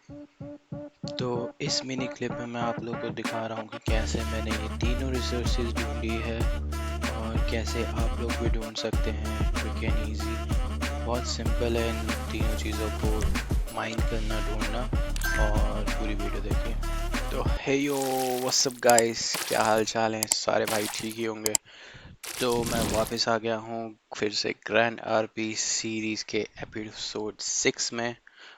तो इस mini clip में मैं आप लोगों को दिखा रहा हूँ कि कैसे मैंने ये तीनों रिसोर्सेज ढूंढी है और कैसे आप लोग भी ढूंढ सकते हैं क्विक एंड ईजी। बहुत सिंपल है इन तीनों चीज़ों को माइंड करना, ढूंढना। और पूरी वीडियो देखिए। तो हे यो, व्हाट्स अप गाइस, क्या हाल चाल है? सारे भाई ठीक ही होंगे। तो मैं वापस आ गया हूँ फिर से ग्रैंड आरपी सीरीज़ के एपिसोड 6 में।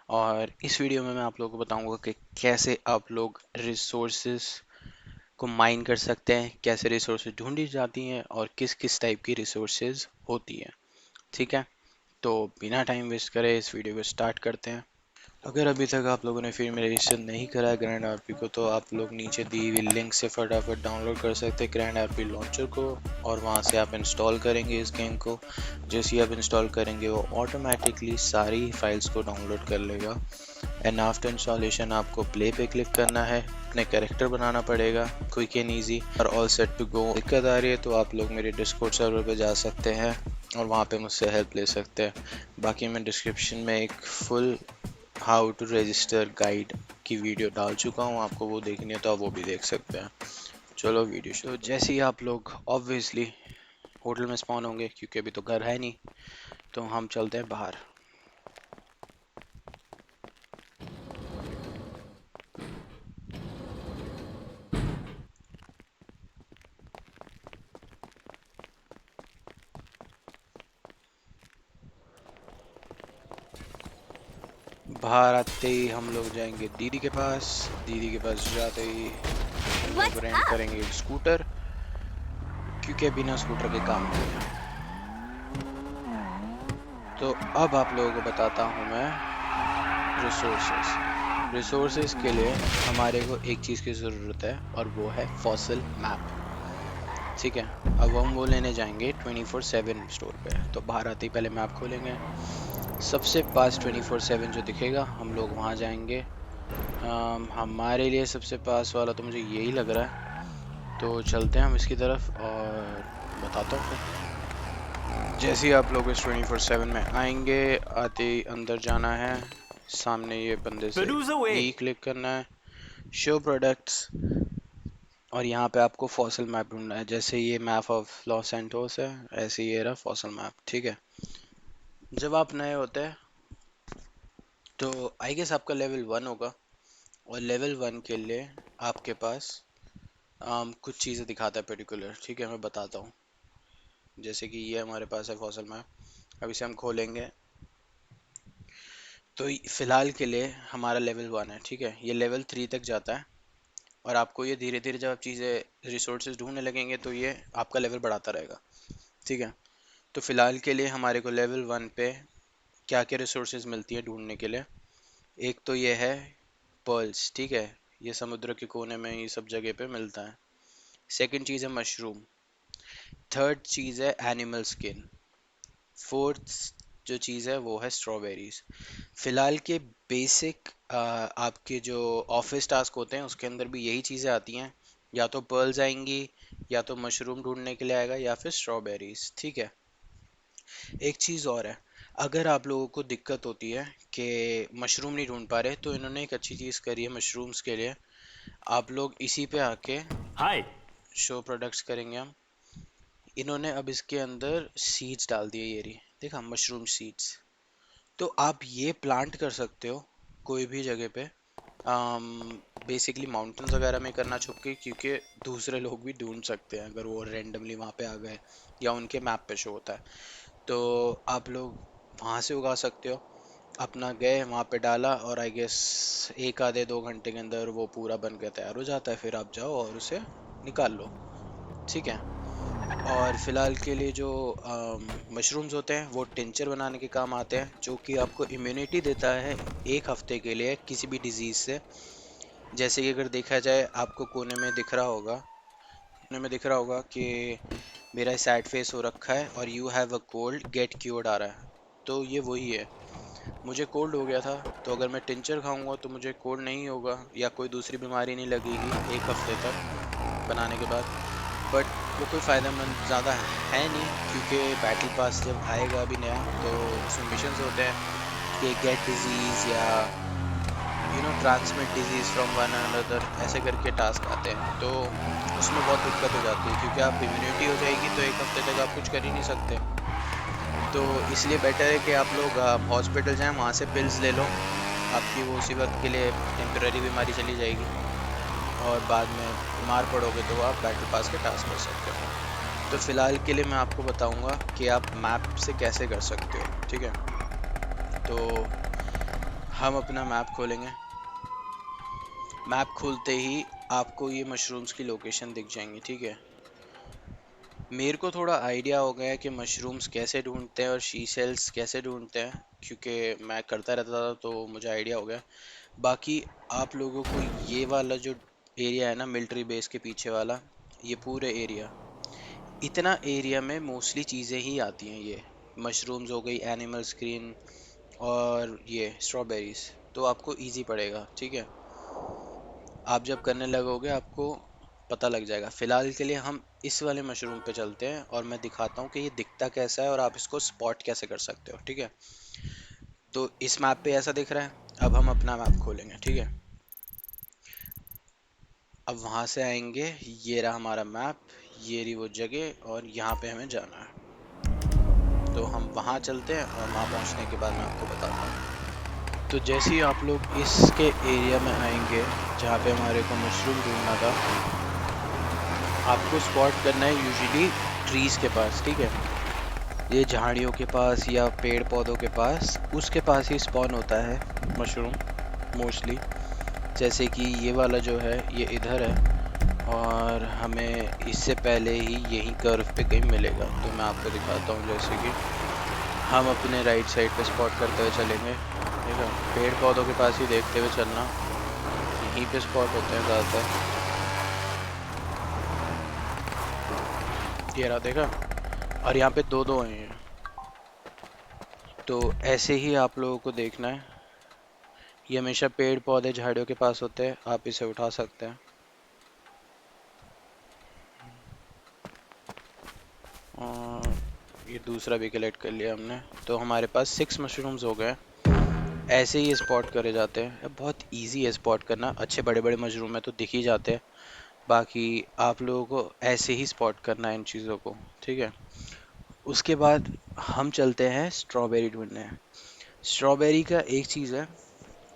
और इस वीडियो में मैं आप लोगों को बताऊंगा कि कैसे आप लोग रिसोर्सेज को माइन कर सकते हैं, कैसे रिसोर्सेज ढूंढी जाती हैं और किस किस टाइप की रिसोर्सेज होती हैं। ठीक है, तो बिना टाइम वेस्ट करे इस वीडियो को स्टार्ट करते हैं। अगर अभी तक आप लोगों ने फिर में रजिस्टर नहीं करा है ग्रैंड आरपी को, तो आप लोग नीचे दी हुई लिंक से फटाफट डाउनलोड कर सकते हैं ग्रैंड आरपी लॉन्चर को। और वहां से आप इंस्टॉल करेंगे इस गेम को। जैसे ही आप इंस्टॉल करेंगे वो ऑटोमेटिकली सारी फाइल्स को डाउनलोड कर लेगा। एंड आफ्टर इंस्टॉलेशन आपको प्ले पे क्लिक करना है, अपने कैरेक्टर बनाना पड़ेगा, क्विक एंड ईजी और ऑल सेट टू गो। दिक्कत आ रही है तो आप लोग मेरे डिस्कॉर्ड सर्वर पे जा सकते हैं और वहाँ पे मुझसे हेल्प ले सकते हैं। बाकी मैं डिस्क्रिप्शन में एक full how to register guide की वीडियो डाल चुका हूँ, आपको वो देखनी है तो आप वो भी देख सकते हैं। चलो वीडियो शो। जैसे ही आप लोग ऑब्वियसली होटल में स्पॉन होंगे क्योंकि अभी तो घर है नहीं, तो हम चलते हैं बाहर। बाहर आते ही हम लोग जाएंगे दीदी के पास। दीदी के पास जाते ही हम लोग What's रेंट up? करेंगे एक स्कूटर, क्योंकि बिना स्कूटर के काम नहीं है। तो अब आप लोगों को बताता हूँ मैं रिसोर्सेस। रिसोर्सेस के लिए हमारे को एक चीज़ की ज़रूरत है और वो है फॉसिल मैप। ठीक है, अब हम वो लेने जाएंगे 24/7 स्टोर पे। तो बाहर आते ही पहले मैप खोलेंगे, सबसे पास 24/7 जो दिखेगा हम लोग वहाँ जाएंगे। हमारे लिए सबसे पास वाला तो मुझे यही लग रहा है, तो चलते हैं हम इसकी तरफ और बताता हूँ फिर। जैसे ही आप लोग इस 24/7 में आएंगे, आते ही अंदर जाना है, सामने ये बंदे से Medusa ई way. क्लिक करना है, शो प्रोडक्ट्स। और यहाँ पे आपको फॉसिल मैप ढूंढना है। जैसे ये मैप ऑफ लॉस एंटोस है, ऐसे ये रहा फॉसिल मैप। ठीक है, जब आप नए होते हैं तो आई गेस आपका लेवल 1 होगा। और लेवल 1 के लिए आपके पास कुछ चीज़ें दिखाता है पर्टिकुलर। ठीक है, मैं बताता हूँ। जैसे कि ये हमारे पास है फॉसिल मैप, अब इसे हम खोलेंगे। तो फिलहाल के लिए हमारा लेवल 1 है। ठीक है, ये लेवल 3 तक जाता है और आपको ये धीरे धीरे जब आप चीज़ें रिसोर्सेज ढूंढने लगेंगे तो ये आपका लेवल बढ़ाता रहेगा। ठीक है, तो फिलहाल के लिए हमारे को लेवल 1 पे क्या क्या रिसोर्सेज मिलती है ढूंढने के लिए। एक तो ये है पर्ल्स। ठीक है, ये समुद्र के कोने में ये सब जगह पे मिलता है। सेकंड चीज़ है मशरूम। थर्ड चीज़ है एनिमल स्किन। फोर्थ जो चीज़ है वो है स्ट्रॉबेरीज। फिलहाल के बेसिक आपके जो ऑफिस टास्क होते हैं उसके अंदर भी यही चीज़ें आती हैं। या तो पर्ल्स आएंगी, या तो मशरूम ढूंढने के लिए आएगा, या फिर स्ट्रॉबेरीज। ठीक है, एक चीज़ और है। अगर आप लोगों को दिक्कत होती है कि मशरूम नहीं ढूंढ पा रहे, तो इन्होंने एक अच्छी चीज़ करी है मशरूम्स के लिए। आप लोग इसी पे आके Hi. शो प्रोडक्ट्स करेंगे हम। इन्होंने अब इसके अंदर सीड्स डाल दिए, ये रही देखा, मशरूम सीड्स। तो आप ये प्लांट कर सकते हो कोई भी जगह पे, बेसिकली माउंटेन्स वगैरह में करना छुप के, क्योंकि दूसरे लोग भी ढूंढ सकते हैं अगर वो रेंडमली वहाँ पे आ गए या उनके मैप पे शो होता है। तो आप लोग वहाँ से उगा सकते हो। अपना गए वहाँ पे डाला और आई गेस एक आधे 2 घंटे के अंदर वो पूरा बन के तैयार हो जाता है। फिर आप जाओ और उसे निकाल लो। ठीक है, और फिलहाल के लिए जो मशरूम्स होते हैं वो टिंचर बनाने के काम आते हैं, जो कि आपको इम्यूनिटी देता है 1 हफ्ते के लिए किसी भी डिजीज से। जैसे कि अगर देखा जाए, आपको कोने में दिख रहा होगा कि मेरा सैड फेस हो रखा है और you have a cold get cured आ रहा है। तो ये वही है, मुझे कोल्ड हो गया था, तो अगर मैं टिंचर खाऊंगा तो मुझे कोल्ड नहीं होगा या कोई दूसरी बीमारी नहीं लगेगी 1 हफ्ते तक बनाने के बाद। बट वो कोई फ़ायदेमंद ज़्यादा है नहीं, क्योंकि बैटल पास जब आएगा अभी नया तो उसमें मिशंस होते हैं कि गेट डिजीज़ या transmit disease from one another, ऐसे करके टास्क आते हैं, तो उसमें बहुत दिक्कत हो जाती है क्योंकि आप इम्यूनिटी हो जाएगी तो एक हफ्ते तक आप कुछ कर ही नहीं सकते। तो इसलिए बेटर है कि आप लोग हॉस्पिटल जाएं, वहाँ से पिल्स ले लो, आपकी वो उसी वक्त के लिए टेम्पररी बीमारी चली जाएगी और बाद में बीमार पड़ोगे तो आप बैटल पास के टास्क कर सकते हो। तो फ़िलहाल के लिए मैं आपको बताऊंगा कि आप मैप से कैसे कर सकते हो, ठीक है। तो हम अपना मैप खोलेंगे। मैप खोलते ही आपको ये मशरूम्स की लोकेशन दिख जाएंगी, ठीक है। मेरे को थोड़ा आइडिया हो गया है कि मशरूम्स कैसे ढूंढते हैं और शी सेल्स कैसे ढूंढते हैं, क्योंकि मैं करता रहता था तो मुझे आइडिया हो गया। बाकी आप लोगों को ये वाला जो एरिया है ना, मिलिट्री बेस के पीछे वाला, ये पूरे एरिया, इतना एरिया में मोस्टली चीज़ें ही आती हैं। ये मशरूम्स हो गई, एनिमल स्क्रीन और ये स्ट्रॉबेरीज, तो आपको इजी पड़ेगा, ठीक है। आप जब करने लगोगे आपको पता लग जाएगा। फिलहाल के लिए हम इस वाले मशरूम पे चलते हैं और मैं दिखाता हूँ कि ये दिखता कैसा है और आप इसको स्पॉट कैसे कर सकते हो, ठीक है। तो इस मैप पे ऐसा दिख रहा है। अब हम अपना मैप खोलेंगे, ठीक है। अब वहाँ से आएंगे, ये रहा हमारा मैप, ये रही वो जगह और यहाँ पे हमें जाना है। तो हम वहाँ चलते हैं और वहाँ पहुँचने के बाद मैं आपको बताता हूँ। तो जैसे ही आप लोग इसके एरिया में आएंगे जहाँ पे हमारे को मशरूम ढूंढना था, आपको स्पॉट करना है यूजुअली ट्रीज़ के पास, ठीक है। ये झाड़ियों के पास या पेड़ पौधों के पास, उसके पास ही स्पॉन होता है मशरूम मोस्टली। जैसे कि ये वाला जो है ये इधर है और हमें इससे पहले ही यही कर्व पे कहीं मिलेगा। तो मैं आपको दिखाता हूँ, जैसे कि हम अपने राइट साइड पे स्पॉट करते हुए चलेंगे, ठीक है। पेड़ पौधों के पास ही देखते हुए चलना, यहीं पे स्पॉट होते हैं ज़्यादातर। ये रहा, देखा। और यहाँ पे दो दो हैं, तो ऐसे ही आप लोगों को देखना है। ये हमेशा पेड़ पौधे झाड़ियों के पास होते हैं, आप इसे उठा सकते हैं। और ये दूसरा भी कलेक्ट कर लिया हमने, तो हमारे पास 6 मशरूम्स हो गए। ऐसे ही स्पॉट करे जाते हैं, बहुत इजी है स्पॉट करना। अच्छे बड़े बड़े मशरूम है तो दिख ही जाते हैं। बाकी आप लोगों को ऐसे ही स्पॉट करना है इन चीज़ों को, ठीक है। उसके बाद हम चलते हैं स्ट्रॉबेरी ढूंढने। स्ट्रॉबेरी का एक चीज़ है,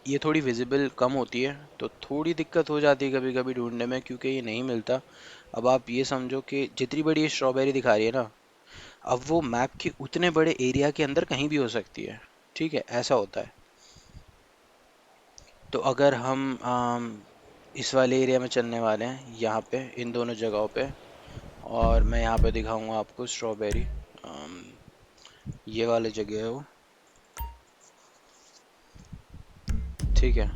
ये थोड़ी विजिबल कम होती है तो थोड़ी दिक्कत हो जाती है कभी कभी ढूंढने में, क्योंकि ये नहीं मिलता। अब आप ये समझो कि जितनी बड़ी ये स्ट्रॉबेरी दिखा रही है ना, अब वो मैप के उतने बड़े एरिया के अंदर कहीं भी हो सकती है, ठीक है, ऐसा होता है। तो अगर हम इस वाले एरिया में चलने वाले हैं, यहाँ पे इन दोनों जगहों पे, और मैं यहाँ पे दिखाऊंगा आपको स्ट्रॉबेरी। ये वाली जगह है वो, ठीक है।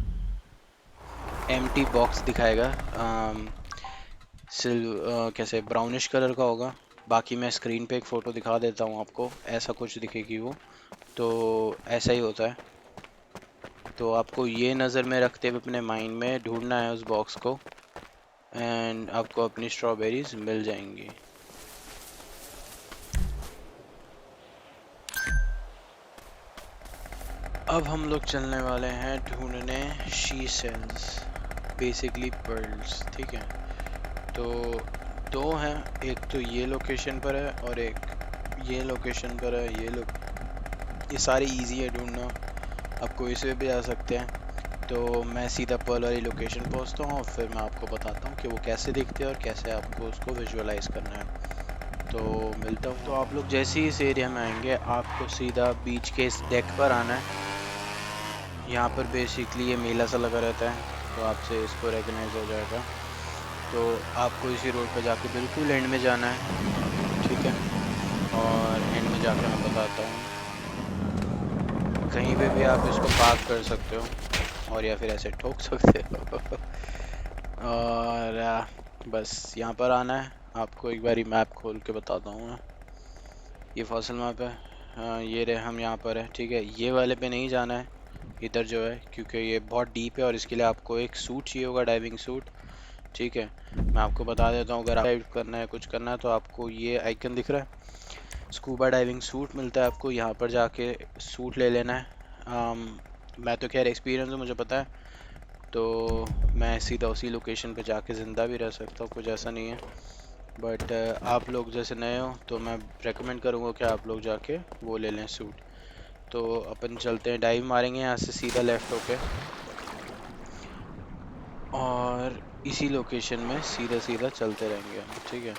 एम्प्टी बॉक्स दिखाएगा, कैसे ब्राउनिश कलर का होगा। बाकी मैं स्क्रीन पे एक फ़ोटो दिखा देता हूँ आपको, ऐसा कुछ दिखेगी वो। तो ऐसा ही होता है। तो आपको ये नज़र में रखते हुए अपने माइंड में ढूंढना है उस बॉक्स को, एंड आपको अपनी स्ट्रॉबेरीज मिल जाएंगी। अब हम लोग चलने वाले हैं ढूंढने शी सेल्स, बेसिकली पर्ल्स, ठीक है। तो दो हैं, एक तो ये लोकेशन पर है और एक ये लोकेशन पर है। ये सारे इजी है ढूंढना, आप कोई से भी जा सकते हैं। तो मैं सीधा पर्ल वाली लोकेशन पहुंचता हूँ और फिर मैं आपको बताता हूँ कि वो कैसे दिखते हैं और कैसे आपको उसको विजुअलाइज करना है। तो मिलता हूँ। तो आप लोग जैसे ही इस एरिया में आएंगे, आपको सीधा बीच के इस डेक पर आना है। यहाँ पर बेसिकली ये मेला सा लगा रहता है, तो आपसे इसको रिकग्नाइज हो जाएगा। तो आपको इसी रोड पर जाके बिल्कुल एंड में जाना है, ठीक है। और एंड में जाकर मैं बताता हूँ, कहीं पे भी आप इसको पार्क कर सकते हो और या फिर ऐसे ठोक सकते हो। और बस यहाँ पर आना है। आपको एक बारी मैप खोल के बताता हूँ मैं। ये फसल मैप है, ये रहे हम यहाँ पर है, ठीक है। ये वाले पे नहीं जाना है इधर जो है, क्योंकि ये बहुत डीप है और इसके लिए आपको एक सूट चाहिए होगा, डाइविंग सूट, ठीक है। मैं आपको बता देता हूँ, अगर डाइव करना है, कुछ करना है, तो आपको ये आइकन दिख रहा है, स्कूबा डाइविंग सूट मिलता है आपको। यहाँ पर जाके सूट ले लेना है। मैं तो खैर एक्सपीरियंस है, मुझे पता है। तो मैं सीधा उसी लोकेशन पे जाके ज़िंदा भी रह सकता हूँ, कुछ ऐसा नहीं है। बट आप लोग जैसे नए हो तो मैं रेकमेंड करूँगा कि आप लोग जाके वो ले लें सूट। तो अपन चलते हैं, डाइव मारेंगे यहाँ से सीधा लेफ्ट होके और इसी लोकेशन में सीधा सीधा चलते रहेंगे हम, ठीक है।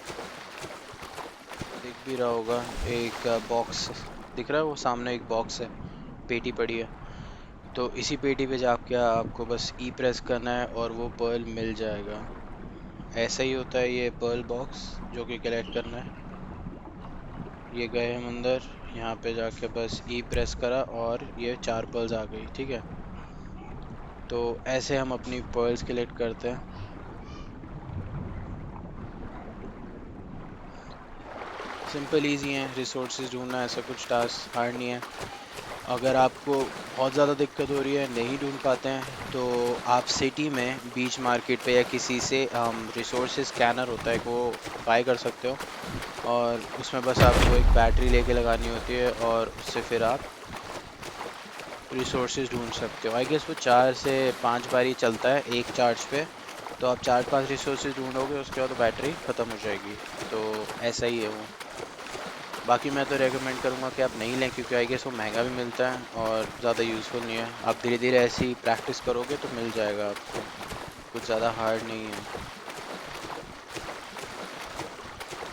दिख भी रहा होगा एक बॉक्स, दिख रहा है वो सामने एक बॉक्स है, पेटी पड़ी है। तो इसी पेटी पे जाके आपको बस ई प्रेस करना है और वो पर्ल मिल जाएगा। ऐसा ही होता है ये पर्ल बॉक्स जो कि कलेक्ट करना है। ये गए हम अंदर, यहाँ पे जाके बस ई प्रेस करा और ये 4 पर्ल्स आ गई, ठीक है। तो ऐसे हम अपनी पर्ल्स कलेक्ट करते हैं। सिंपल इजी है रिसोर्सेज ढूंढना, ऐसा कुछ टास्क हार्ड नहीं है। अगर आपको बहुत ज़्यादा दिक्कत हो रही है, नहीं ढूंढ पाते हैं, तो आप सिटी में बीच मार्केट पे या किसी से रिसोर्सेज स्कैनर होता है वो बाय कर सकते हो। और उसमें बस आपको एक बैटरी लेके लगानी होती है और उससे फिर आप रिसोर्सेज ढूंढ सकते हो। आई गेस वो 4 से 5 बार ही चलता है एक चार्ज पे। तो आप 4-5 रिसोर्सेज ढूंढोगे, उसके बाद बैटरी ख़त्म हो जाएगी। तो ऐसा ही है वो। बाकी मैं तो रेकमेंड करूँगा कि आप नहीं लें, क्योंकि आई गेस वो महंगा भी मिलता है और ज़्यादा यूज़फुल नहीं है। आप धीरे धीरे ऐसी प्रैक्टिस करोगे तो मिल जाएगा आपको, कुछ ज़्यादा हार्ड नहीं है।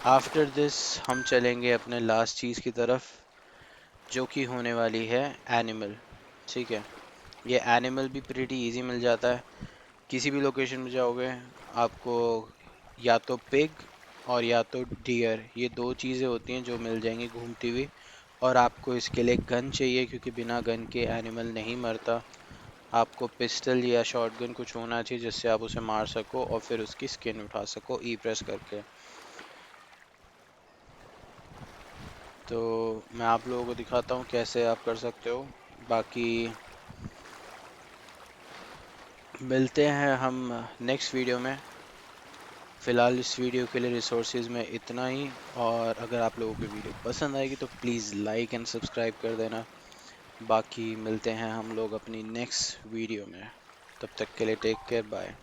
आफ्टर दिस हम चलेंगे अपने लास्ट चीज़ की तरफ, जो कि होने वाली है एनिमल, ठीक है। ये एनिमल भी प्रीटी इजी मिल जाता है। किसी भी लोकेशन में जाओगे आपको या तो पिग और या तो डियर, ये दो चीज़ें होती हैं जो मिल जाएंगी घूमती हुई। और आपको इसके लिए गन चाहिए, क्योंकि बिना गन के एनिमल नहीं मरता। आपको पिस्टल या शॉटगन कुछ होना चाहिए जिससे आप उसे मार सको और फिर उसकी स्किन उठा सको ई प्रेस करके। तो मैं आप लोगों को दिखाता हूँ कैसे आप कर सकते हो। बाकी मिलते हैं हम नेक्स्ट वीडियो में। फ़िलहाल इस वीडियो के लिए रिसोर्सेज में इतना ही। और अगर आप लोगों को वीडियो पसंद आएगी तो प्लीज़ लाइक एंड सब्सक्राइब कर देना। बाकी मिलते हैं हम लोग अपनी नेक्स्ट वीडियो में, तब तक के लिए टेक केयर, बाय।